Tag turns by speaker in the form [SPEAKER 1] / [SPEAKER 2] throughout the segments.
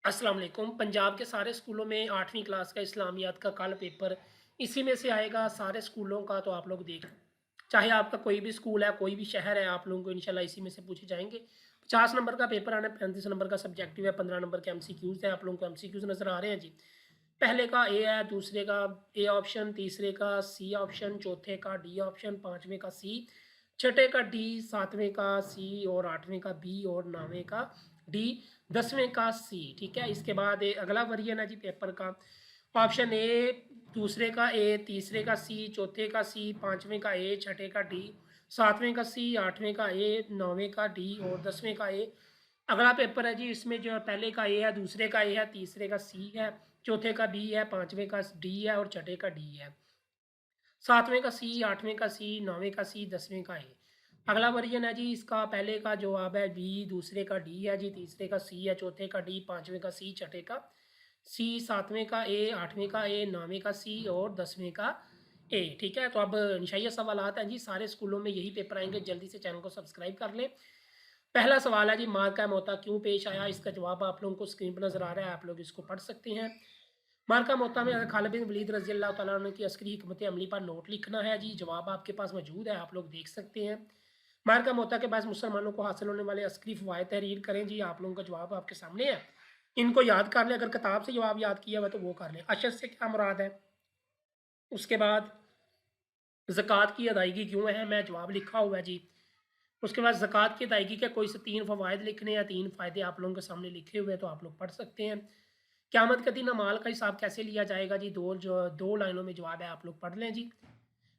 [SPEAKER 1] अस्सलाम वालेकुम। पंजाब के सारे स्कूलों में 8वीं क्लास का इस्लामियात का कल पेपर इसी में से आएगा। सारे स्कूलों का तो आप लोग देख, चाहे आपका कोई भी स्कूल है, कोई भी शहर है, आप लोगों को इंशाल्लाह इसी में से पूछे जाएँगे। 50 नंबर का पेपर आना है, 35 नंबर का सब्जेक्टिव है, 15 नंबर के एमसीक्यूज़ हैं। आप लोगों को एमसीक्यूज़ नज़र आ रहे हैं जी। पहले का ए है, दूसरे का ए ऑप्शन, तीसरे का सी ऑप्शन, चौथे का डी ऑप्शन, 5वें का सी, छठे का डी, 7वें का सी और 8वें का बी और 9वें का डी, 10वें का सी। ठीक है, इसके बाद अगला वेरिएंट है जी पेपर का। ऑप्शन ए, दूसरे का ए, तीसरे का सी, चौथे का सी, 5वें का ए, छठे का डी, 7वें का सी, 8वें का ए, 9वें का डी और 10वें का ए। अगला पेपर है जी, इसमें जो पहले का ए है, दूसरे का ए है, तीसरे का सी है, चौथे का बी है, 5वें का डी है और छठे का डी है। 7वें का सी, 8वें का सी, 9वें का सी, 10वें का ए। अगला वर्जन है जी इसका। पहले का जवाब है बी, दूसरे का डी है जी, तीसरे का सी है, चौथे का डी, 5वें का सी, छठे का सी, 7वें का ए, 8वें का ए, 9वें का सी और 10वें का ए। ठीक है, तो अब निशाइया सवालात हैं जी, सारे स्कूलों में यही पेपर आएंगे। जल्दी से चैनल को सब्सक्राइब कर लें। पहला सवाल है जी, मार का मोहता क्यों पेश आया? इसका जवाब आप लोगों को स्क्रीन पर नजर आ रहा है, आप लोग इसको पढ़ सकते हैं। मार्का मोहत्ता में खालिद बिन वलीद रज़ी अल्लाह तआला अन्हु की अस्करी हिकमत अमली पर नोट लिखना है जी। जवाब आपके पास मौजूद है, आप लोग देख सकते हैं। मार्का मोहत्ता के बाद मुसलमानों को हासिल होने वाले अस्करी फ़वाइद तहरीर करें जी। आप लोगों का जवाब आपके सामने है, इनको याद कर लें। अगर किताब से जवाब याद किया हुआ तो वो कर लें। अशद से क्या मुराद है? उसके बाद ज़कात की अदायगी क्यों है, मैं जवाब लिखा हुआ है जी। उसके बाद ज़कात की अदायगी के कोई से 3 फ़वाइद लिखने हैं, 3 फ़ायदे आप लोगों के सामने लिखे हुए हैं, तो आप लोग पढ़ सकते हैं। क़यामत के दिन अमाल का हिसाब कैसे लिया जाएगा जी? 2 लाइनों में जवाब है, आप लोग पढ़ लें जी।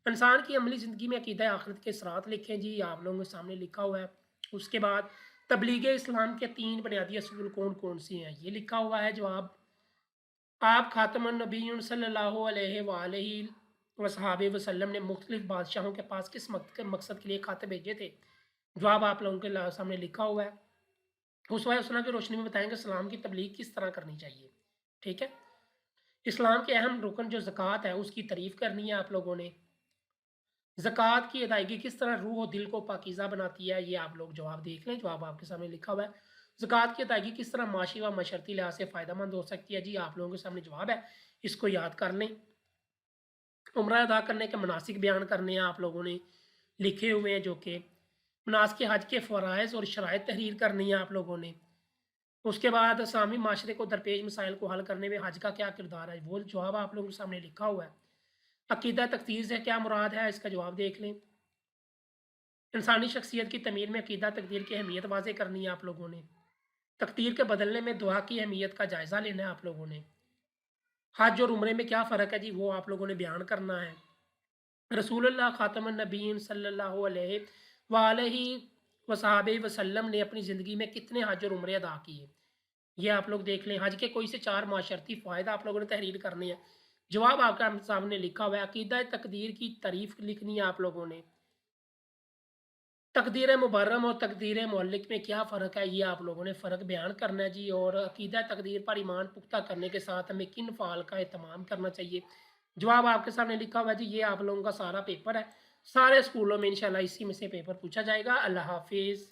[SPEAKER 1] इंसान की अमली ज़िंदगी में अक़ीदा आखिरत के असरात लिखें जी, आप लोगों के सामने लिखा हुआ है। उसके बाद तबलीग इस्लाम के 3 बुनियादी असूल कौन-कौन से हैं? ये लिखा हुआ है जवाब। आप खातमुन नबिय्युन सल्लल्लाहु अलैहि वसहाबे वसल्लम ने मुख्तलिफ बादशाहों के पास किस मकसद के लिए खाते भेजे थे? जवाब आप लोगों के सामने लिखा हुआ है। उस्वा हसना की रोशनी में बताएँगे सलाम की तबलीग किस तरह करनी चाहिए। ठीक है? इस्लाम के अहम रुकन जो ज़कात है, उसकी तारीफ़ करनी है आप लोगों ने। ज़कात की अदायगी किस तरह रूह और दिल को पाकीज़ा बनाती है, ये आप लोग जवाब देख लें। जवाब आपके सामने लिखा हुआ है। ज़कात की अदायगी किस तरह माशी व मशर्ती लिहाज से फ़ायदेमंद हो सकती है जी, आप लोगों के सामने जवाब है, इसको याद कर लें। उम्रा अदा करने के मनासिक बयान करने हैं, आप लोगों ने लिखे हुए हैं, जो कि मनासिक हज के फ़राइज़ और शराइत तहरीर करनी है आप लोगों ने। उसके बाद इस्लामी माशरे को दरपेश मसाइल को हल करने में हज का क्या किरदार है, वो जवाब आप लोगों के सामने लिखा हुआ है। अकीदा तकदीर से क्या मुराद है, इसका जवाब देख लें। इंसानी शख्सियत की तमीर में अकीदा तकदीर की अहमियत वाज़ेह करनी है आप लोगों ने। तकदीर के बदलने में दुआ की अहमियत का जायज़ा लेना है आप लोगों ने। हज और उम्रे में क्या फ़र्क है जी, वो आप लोगों ने बयान करना है। रसूलुल्लाह खातमुन नबीय्यीन सल्लल्लाहु अलैहि वसहाबे वसल्लम ने अपनी ज़िंदगी में कितने हज और उम्रे अदा किए? ये आप लोग देख लें। हज के कोई से 4 माशरती फ़ायदा आप लोगों ने तहरीर करने हैं। जवाब आपका सामने लिखा हुआ है। अकीदा तकदीर की तारीफ़ लिखनी है आप लोगों ने। तकदीर मुबर्रम और तकदीर मुअल्लिक़ में क्या फ़र्क है, ये आप लोगों ने फ़र्क बयान करना है जी। और अकीदा तकदीर पर ईमान पुख्ता करने के साथ हमें किन फ़ाल का एहतमाम करना चाहिए? जवाब आपके सामने लिखा हुआ है जी। ये आप लोगों का सारा पेपर है। सारे स्कूलों में इंशाल्लाह इसी में से पेपर पूछा जाएगा। अल्लाह हाफ़िज़।